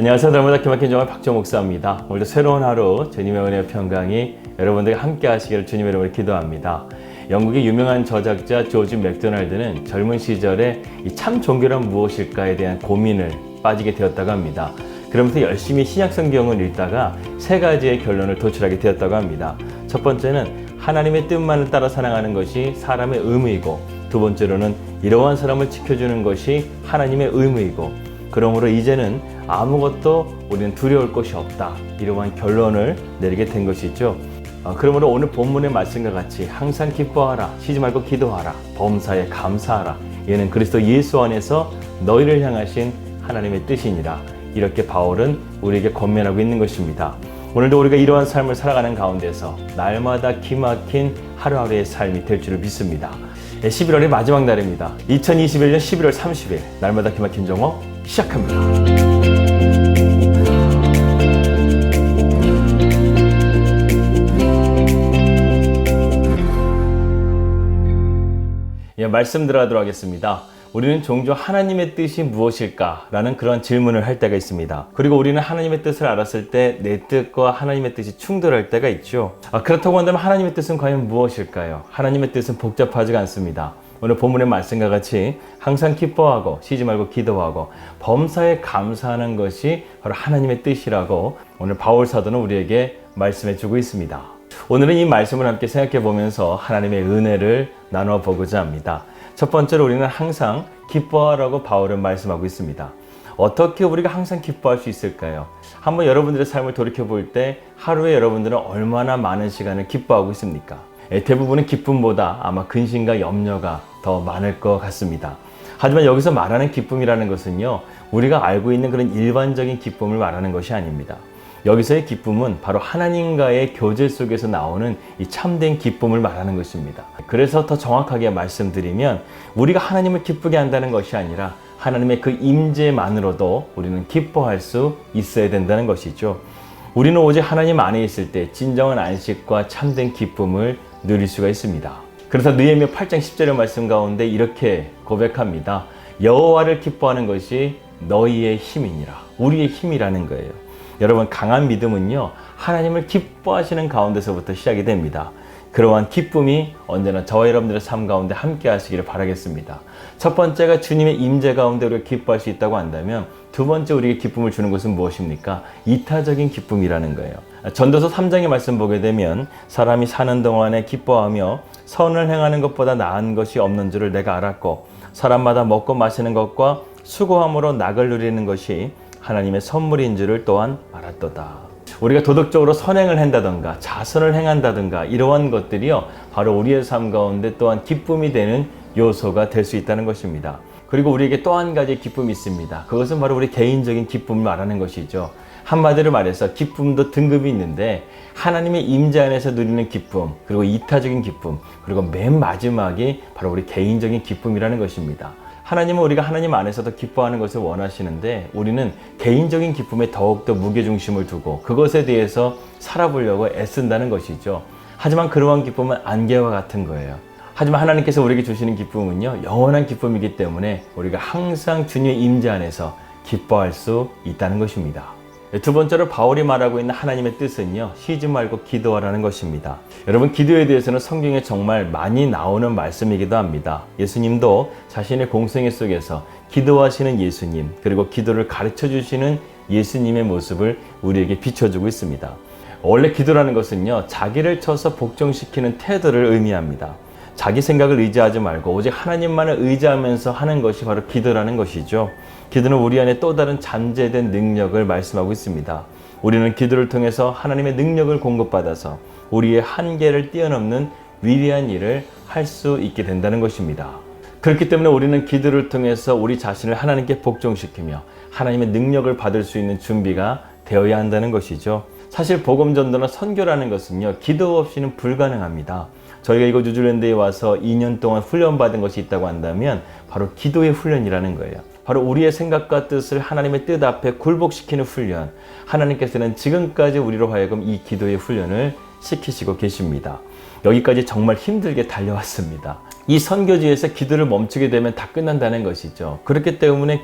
안녕하세요. 날마다 기막힌 정말 박정 목사입니다. 오늘도 새로운 하루 주님의 은혜의 평강이 여러분들과 함께 하시기를 주님의 이름으로 기도합니다. 영국의 유명한 저작자 조지 맥도날드는 젊은 시절에 이 참 종교란 무엇일까에 대한 고민을 빠지게 되었다고 합니다. 그러면서 열심히 신약 성경을 읽다가 세 가지의 결론을 도출하게 되었다고 합니다. 첫 번째는 하나님의 뜻만을 따라 살아가는 것이 사람의 의무이고, 두 번째로는 이러한 사람을 지켜주는 것이 하나님의 의무이고, 그러므로 이제는 아무것도 우리는 두려울 것이 없다, 이러한 결론을 내리게 된 것이죠. 그러므로 오늘 본문의 말씀과 같이 항상 기뻐하라, 쉬지 말고 기도하라, 범사에 감사하라, 이는 그리스도 예수 안에서 너희를 향하신 하나님의 뜻이니라, 이렇게 바울은 우리에게 권면하고 있는 것입니다. 오늘도 우리가 이러한 삶을 살아가는 가운데서 날마다 기막힌 하루하루의 삶이 될 줄을 믿습니다. 11월의 마지막 날입니다. 2021년 11월 30일 날마다 기막힌 정오 시작합니다. 말씀 들어가도록 하겠습니다. 우리는 종종 하나님의 뜻이 무엇일까? 라는 그런 질문을 할 때가 있습니다. 그리고 우리는 하나님의 뜻을 알았을 때 내 뜻과 하나님의 뜻이 충돌할 때가 있죠. 그렇다고 한다면 하나님의 뜻은 과연 무엇일까요? 하나님의 뜻은 복잡하지가 않습니다. 오늘 본문의 말씀과 같이 항상 기뻐하고 쉬지 말고 기도하고 범사에 감사하는 것이 바로 하나님의 뜻이라고 오늘 바울 사도는 우리에게 말씀해 주고 있습니다. 오늘은 이 말씀을 함께 생각해 보면서 하나님의 은혜를 나누어 보고자 합니다. 첫 번째로 우리는 항상 기뻐하라고 바울은 말씀하고 있습니다. 어떻게 우리가 항상 기뻐할 수 있을까요? 한번 여러분들의 삶을 돌이켜 볼 때 하루에 여러분들은 얼마나 많은 시간을 기뻐하고 있습니까? 대부분은 기쁨보다 아마 근심과 염려가 더 많을 것 같습니다. 하지만 여기서 말하는 기쁨이라는 것은요, 우리가 알고 있는 그런 일반적인 기쁨을 말하는 것이 아닙니다. 여기서의 기쁨은 바로 하나님과의 교제 속에서 나오는 이 참된 기쁨을 말하는 것입니다. 그래서 더 정확하게 말씀드리면 우리가 하나님을 기쁘게 한다는 것이 아니라 하나님의 그 임재만으로도 우리는 기뻐할 수 있어야 된다는 것이죠. 우리는 오직 하나님 안에 있을 때 진정한 안식과 참된 기쁨을 누릴 수가 있습니다. 그래서 느헤미야 8장 10절의 말씀 가운데 이렇게 고백합니다. 여호와를 기뻐하는 것이 너희의 힘이니라. 우리의 힘이라는 거예요. 여러분, 강한 믿음은요, 하나님을 기뻐하시는 가운데서부터 시작이 됩니다. 그러한 기쁨이 언제나 저와 여러분들의 삶 가운데 함께 하시기를 바라겠습니다. 첫 번째가 주님의 임재 가운데 우리가 기뻐할 수 있다고 한다면, 두 번째 우리에게 기쁨을 주는 것은 무엇입니까? 이타적인 기쁨이라는 거예요. 전도서 3장의 말씀 보게 되면 사람이 사는 동안에 기뻐하며 선을 행하는 것보다 나은 것이 없는 줄을 내가 알았고, 사람마다 먹고 마시는 것과 수고함으로 낙을 누리는 것이 하나님의 선물인 줄을 또한 알았도다. 우리가 도덕적으로 선행을 한다든가 자선을 행한다든가 이러한 것들이요, 바로 우리의 삶 가운데 또한 기쁨이 되는 요소가 될 수 있다는 것입니다. 그리고 우리에게 또 한 가지 기쁨이 있습니다. 그것은 바로 우리 개인적인 기쁨을 말하는 것이죠. 한마디로 말해서 기쁨도 등급이 있는데 하나님의 임재 안에서 누리는 기쁨, 그리고 이타적인 기쁨, 그리고 맨 마지막이 바로 우리 개인적인 기쁨이라는 것입니다. 하나님은 우리가 하나님 안에서도 기뻐하는 것을 원하시는데 우리는 개인적인 기쁨에 더욱더 무게중심을 두고 그것에 대해서 살아보려고 애쓴다는 것이죠. 하지만 그러한 기쁨은 안개와 같은 거예요. 하지만 하나님께서 우리에게 주시는 기쁨은요, 영원한 기쁨이기 때문에 우리가 항상 주님의 임재 안에서 기뻐할 수 있다는 것입니다. 두 번째로 바울이 말하고 있는 하나님의 뜻은요, 쉬지 말고 기도하라는 것입니다. 여러분, 기도에 대해서는 성경에 정말 많이 나오는 말씀이기도 합니다. 예수님도 자신의 공생애 속에서 기도하시는 예수님, 그리고 기도를 가르쳐 주시는 예수님의 모습을 우리에게 비춰주고 있습니다. 원래 기도라는 것은요, 자기를 쳐서 복종시키는 태도를 의미합니다. 자기 생각을 의지하지 말고 오직 하나님만을 의지하면서 하는 것이 바로 기도라는 것이죠. 기도는 우리 안에 또 다른 잠재된 능력을 말씀하고 있습니다. 우리는 기도를 통해서 하나님의 능력을 공급받아서 우리의 한계를 뛰어넘는 위대한 일을 할 수 있게 된다는 것입니다. 그렇기 때문에 우리는 기도를 통해서 우리 자신을 하나님께 복종시키며 하나님의 능력을 받을 수 있는 준비가 되어야 한다는 것이죠. 사실 복음 전도나 선교라는 것은요, 기도 없이는 불가능합니다. 저희가 이곳 뉴질랜드에 와서 2년 동안 훈련받은 것이 있다고 한다면 바로 기도의 훈련이라는 거예요. 바로 우리의 생각과 뜻을 하나님의 뜻 앞에 굴복시키는 훈련. 하나님께서는 지금까지 우리로 하여금 이 기도의 훈련을 시키시고 계십니다. 여기까지 정말 힘들게 달려왔습니다. 이 선교지에서 기도를 멈추게 되면 다 끝난다는 것이죠. 그렇기 때문에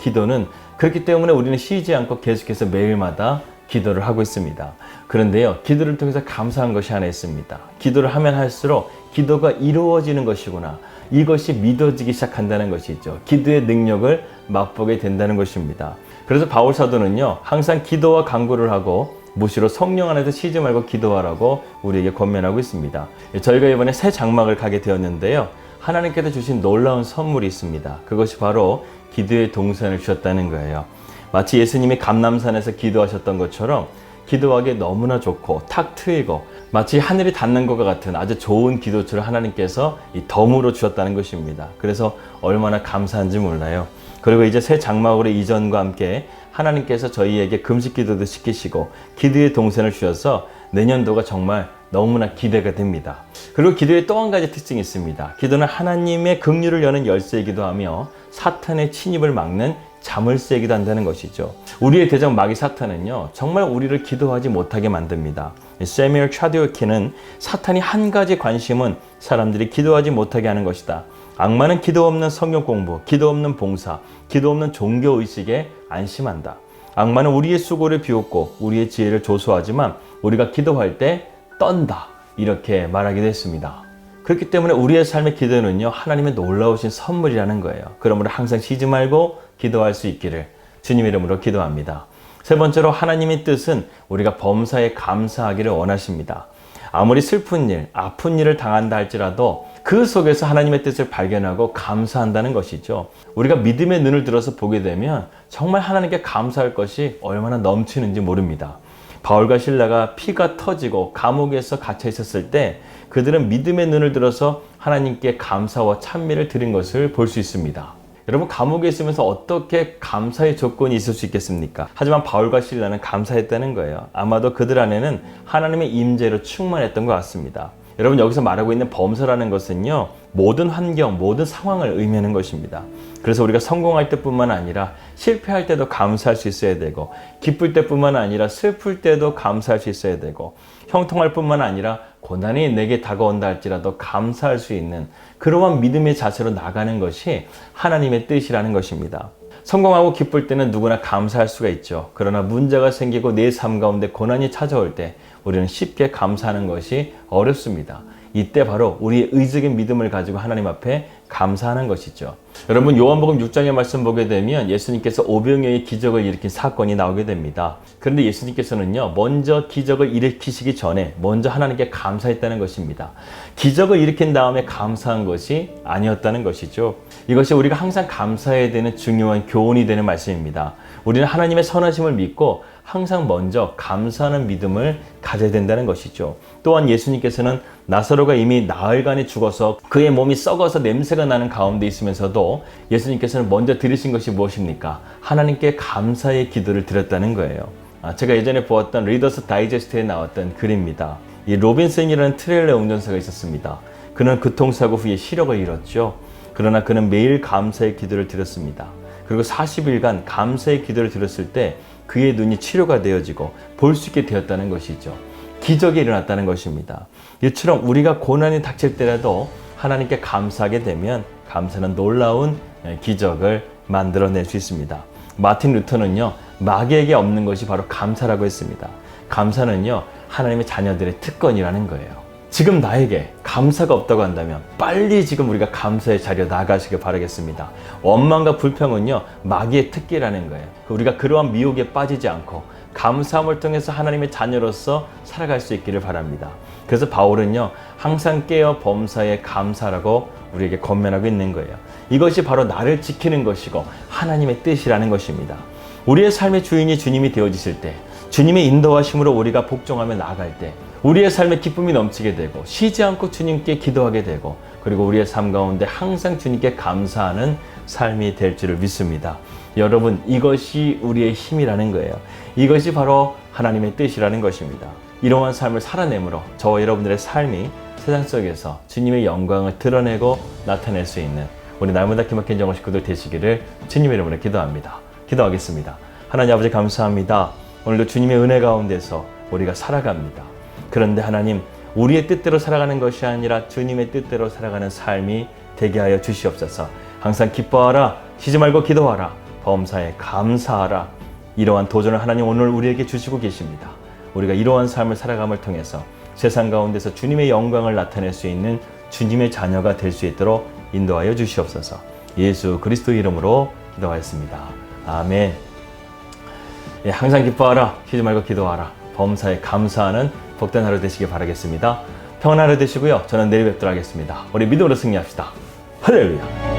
우리는 쉬지 않고 계속해서 매일마다 기도를 하고 있습니다. 그런데요, 기도를 통해서 감사한 것이 하나 있습니다. 기도를 하면 할수록 기도가 이루어지는 것이구나. 이것이 믿어지기 시작한다는 것이죠. 기도의 능력을 맛보게 된다는 것입니다. 그래서 바울 사도는요, 항상 기도와 간구를 하고 무시로 성령 안에서 쉬지 말고 기도하라고 우리에게 권면하고 있습니다. 저희가 이번에 새 장막을 가게 되었는데요, 하나님께서 주신 놀라운 선물이 있습니다. 그것이 바로 기도의 동산을 주셨다는 거예요. 마치 예수님이 감람산에서 기도하셨던 것처럼 기도하기 너무나 좋고 탁 트이고 마치 하늘이 닿는 것과 같은 아주 좋은 기도처를 하나님께서 이 덤으로 주셨다는 것입니다. 그래서 얼마나 감사한지 몰라요. 그리고 이제 새 장막으로 이전과 함께 하나님께서 저희에게 금식 기도도 시키시고 기도의 동산을 주셔서 내년도가 정말 너무나 기대가 됩니다. 그리고 기도에 또 한 가지 특징이 있습니다. 기도는 하나님의 긍휼을 여는 열쇠이기도 하며 사탄의 침입을 막는 자물쇠이기도 한다는 것이죠. 우리의 대적 마귀 사탄은요, 정말 우리를 기도하지 못하게 만듭니다. 세뮤얼 차디오키는 사탄이 한 가지 관심은 사람들이 기도하지 못하게 하는 것이다. 악마는 기도 없는 성경 공부, 기도 없는 봉사, 기도 없는 종교의식에 안심한다. 악마는 우리의 수고를 비웃고 우리의 지혜를 조소하지만 우리가 기도할 때 떤다. 이렇게 말하기도 했습니다. 그렇기 때문에 우리의 삶의 기도는요, 하나님의 놀라우신 선물이라는 거예요. 그러므로 항상 쉬지 말고 기도할 수 있기를 주님의 이름으로 기도합니다. 세 번째로 하나님의 뜻은 우리가 범사에 감사하기를 원하십니다. 아무리 슬픈 일, 아픈 일을 당한다 할지라도 그 속에서 하나님의 뜻을 발견하고 감사한다는 것이죠. 우리가 믿음의 눈을 들어서 보게 되면 정말 하나님께 감사할 것이 얼마나 넘치는지 모릅니다. 바울과 실라가 피가 터지고 감옥에서 갇혀 있었을 때 그들은 믿음의 눈을 들어서 하나님께 감사와 찬미를 드린 것을 볼 수 있습니다. 여러분, 감옥에 있으면서 어떻게 감사의 조건이 있을 수 있겠습니까? 하지만 바울과 실라는 감사했다는 거예요. 아마도 그들 안에는 하나님의 임재로 충만했던 것 같습니다. 여러분, 여기서 말하고 있는 범사라는 것은요, 모든 환경, 모든 상황을 의미하는 것입니다. 그래서 우리가 성공할 때뿐만 아니라 실패할 때도 감사할 수 있어야 되고, 기쁠 때뿐만 아니라 슬플 때도 감사할 수 있어야 되고, 형통할 뿐만 아니라 고난이 내게 다가온다 할지라도 감사할 수 있는 그러한 믿음의 자세로 나가는 것이 하나님의 뜻이라는 것입니다. 성공하고 기쁠 때는 누구나 감사할 수가 있죠. 그러나 문제가 생기고 내 삶 가운데 고난이 찾아올 때 우리는 쉽게 감사하는 것이 어렵습니다. 이때 바로 우리의 의적인 믿음을 가지고 하나님 앞에 감사하는 것이죠. 여러분, 요한복음 6장의 말씀 보게 되면 예수님께서 오병이어의 기적을 일으킨 사건이 나오게 됩니다. 그런데 예수님께서는요, 먼저 기적을 일으키시기 전에 먼저 하나님께 감사했다는 것입니다. 기적을 일으킨 다음에 감사한 것이 아니었다는 것이죠. 이것이 우리가 항상 감사해야 되는 중요한 교훈이 되는 말씀입니다. 우리는 하나님의 선하심을 믿고 항상 먼저 감사하는 믿음을 가져야 된다는 것이죠. 또한 예수님께서는 나사로가 이미 나흘간에 죽어서 그의 몸이 썩어서 냄새가 나는 가운데 있으면서도 예수님께서는 먼저 드리신 것이 무엇입니까? 하나님께 감사의 기도를 드렸다는 거예요. 제가 예전에 보았던 리더스 다이제스트에 나왔던 글입니다. 이 로빈슨이라는 트레일러 운전사가 있었습니다. 그는 교통사고 후에 시력을 잃었죠. 그러나 그는 매일 감사의 기도를 드렸습니다. 그리고 40일간 감사의 기도를 드렸을 때 그의 눈이 치료가 되어지고 볼 수 있게 되었다는 것이죠. 기적이 일어났다는 것입니다. 이처럼 우리가 고난이 닥칠 때라도 하나님께 감사하게 되면 감사는 놀라운 기적을 만들어낼 수 있습니다. 마틴 루터는요, 마귀에게 없는 것이 바로 감사라고 했습니다. 감사는요, 하나님의 자녀들의 특권이라는 거예요. 지금 나에게 감사가 없다고 한다면 빨리 지금 우리가 감사의 자리에 나가시길 바라겠습니다. 원망과 불평은요, 마귀의 특기라는 거예요. 우리가 그러한 미혹에 빠지지 않고 감사함을 통해서 하나님의 자녀로서 살아갈 수 있기를 바랍니다. 그래서 바울은요, 항상 깨어 범사에 감사라고 우리에게 권면하고 있는 거예요. 이것이 바로 나를 지키는 것이고 하나님의 뜻이라는 것입니다. 우리의 삶의 주인이 주님이 되어지실 때, 주님의 인도하심으로 우리가 복종하며 나아갈 때 우리의 삶에 기쁨이 넘치게 되고 쉬지 않고 주님께 기도하게 되고, 그리고 우리의 삶 가운데 항상 주님께 감사하는 삶이 될 줄을 믿습니다. 여러분, 이것이 우리의 힘이라는 거예요. 이것이 바로 하나님의 뜻이라는 것입니다. 이러한 삶을 살아내므로 저와 여러분들의 삶이 세상 속에서 주님의 영광을 드러내고 나타낼 수 있는 우리 날마다 기막힌 정원 식구들 되시기를 주님의 이름으로 기도합니다. 기도하겠습니다. 하나님 아버지, 감사합니다. 오늘도 주님의 은혜 가운데서 우리가 살아갑니다. 그런데 하나님, 우리의 뜻대로 살아가는 것이 아니라 주님의 뜻대로 살아가는 삶이 되게 하여 주시옵소서. 항상 기뻐하라, 쉬지 말고 기도하라, 범사에 감사하라. 이러한 도전을 하나님 오늘 우리에게 주시고 계십니다. 우리가 이러한 삶을 살아감을 통해서 세상 가운데서 주님의 영광을 나타낼 수 있는 주님의 자녀가 될 수 있도록 인도하여 주시옵소서. 예수 그리스도 이름으로 기도하였습니다. 아멘. 예, 항상 기뻐하라, 쉬지 말고 기도하라, 범사에 감사하는 복된 하루 되시길 바라겠습니다. 평안한 하루 되시고요. 저는 내일 뵙도록 하겠습니다. 우리 믿음으로 승리합시다. 할렐루야.